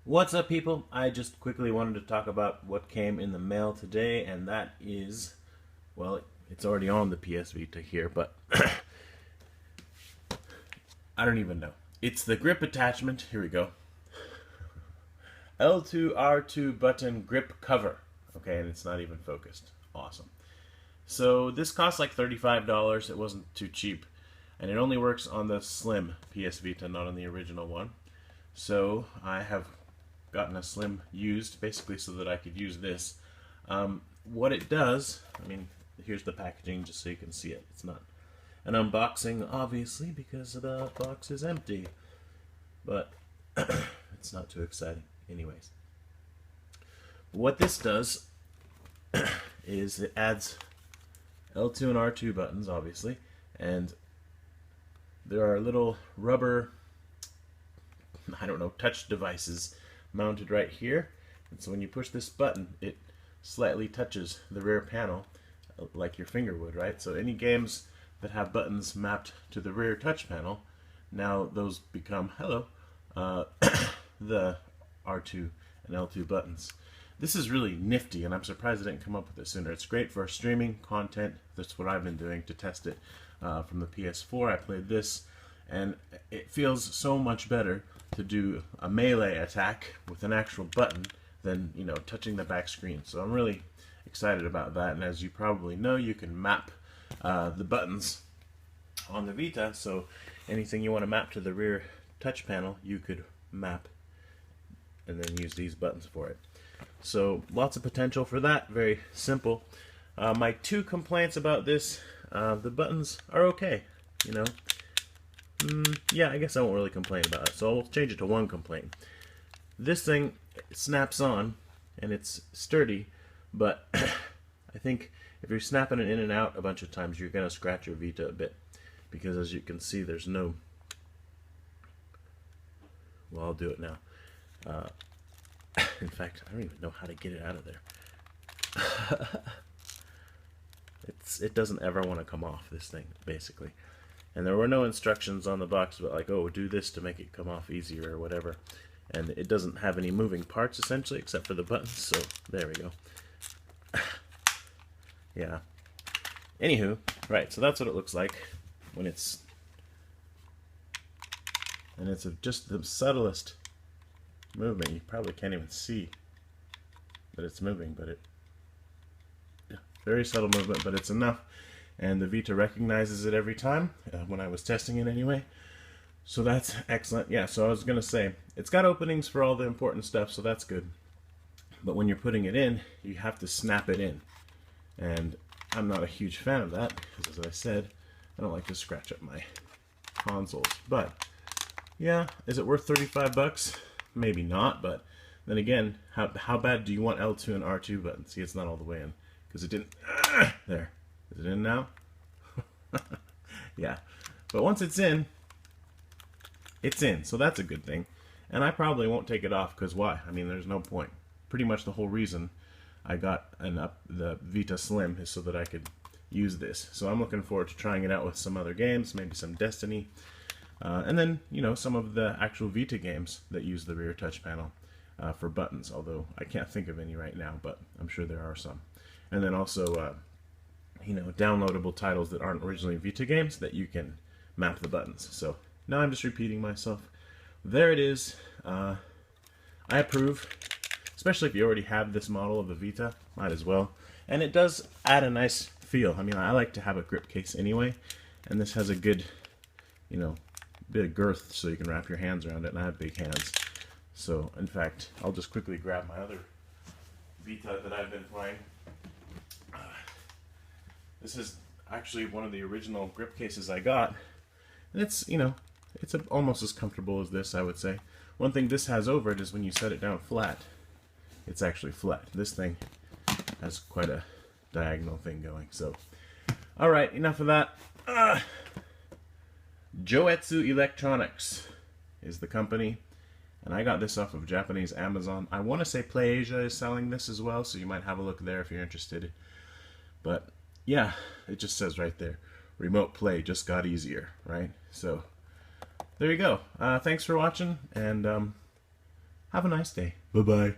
What's up, people? I just quickly wanted to talk about what came in the mail today, and that is, well, it's already on the PS Vita here, but I don't even know. It's the grip attachment. Here we go. L2 R2 button grip cover. Okay, and it's not even focused. Awesome. So this costs like $35. It wasn't too cheap, and it only works on the slim PS Vita, not on the original one. So I have gotten a slim used basically so that I could use this. What it does, I mean, here's the packaging just so you can see it. It's not an unboxing, obviously, because the box is empty, but it's not too exciting anyways. What this does is it adds L2 and R2 buttons, obviously, and there are little rubber, I don't know, touch devices mounted right here, and so when you push this button it slightly touches the rear panel like your finger would, right? So any games that have buttons mapped to the rear touch panel, now those become the R2 and L2 buttons. This is really nifty, and I'm surprised I didn't come up with it sooner. It's great for streaming content. That's what I've been doing to test it from the PS4. I played this, and it feels so much better to do a melee attack with an actual button than, you know, touching the back screen. So I'm really excited about that, and as you probably know, you can map the buttons on the Vita, so anything you want to map to the rear touch panel you could map and then use these buttons for it. So lots of potential for that. Very simple. My two complaints about this, the buttons are okay, you know. Yeah, I guess I won't really complain about it, so I'll change it to one complaint. This thing snaps on, and it's sturdy, but I think if you're snapping it in and out a bunch of times, you're going to scratch your Vita a bit, because as you can see, there's no... Well, I'll do it now. In fact, I don't even know how to get it out of there. It doesn't ever want to come off, this thing, basically. And there were no instructions on the box about like, oh, do this to make it come off easier or whatever. And it doesn't have any moving parts, essentially, except for the buttons. So there we go. Yeah. Anywho, right, so that's what it looks like when it's... And it's just the subtlest movement. You probably can't even see that it's moving, but yeah, very subtle movement, but it's enough. And the Vita recognizes it every time, when I was testing it anyway. So that's excellent. Yeah, so I was going to say, it's got openings for all the important stuff, so that's good. But when you're putting it in, you have to snap it in. And I'm not a huge fan of that, because as I said, I don't like to scratch up my consoles. But, yeah, is it worth 35 bucks? Maybe not, but then again, how bad do you want L2 and R2 buttons? See, it's not all the way in, because it didn't... There. Is it in now? Yeah. But once it's in, so that's a good thing. And I probably won't take it off, because why? I mean, there's no point. Pretty much the whole reason I got the Vita Slim is so that I could use this. So I'm looking forward to trying it out with some other games, maybe some Destiny, and then, you know, some of the actual Vita games that use the rear touch panel for buttons, although I can't think of any right now, but I'm sure there are some. And then also... you know, downloadable titles that aren't originally Vita games that you can map the buttons. So now I'm just repeating myself. There it is. I approve, especially if you already have this model of the Vita, might as well. And it does add a nice feel. I mean, I like to have a grip case anyway, and this has a good, you know, bit of girth so you can wrap your hands around it, and I have big hands. So, in fact, I'll just quickly grab my other Vita that I've been playing. This is actually one of the original grip cases I got, and it's, you know, it's almost as comfortable as this, I would say. One thing this has over it is when you set it down flat, it's actually flat. This thing has quite a diagonal thing going. So, alright, enough of that. Joetsu Electronics is the company, and I got this off of Japanese Amazon. I want to say PlayAsia is selling this as well, so you might have a look there if you're interested. But yeah, it just says right there, remote play just got easier, right? So there you go. Thanks for watching, and Have a nice day. Bye-bye.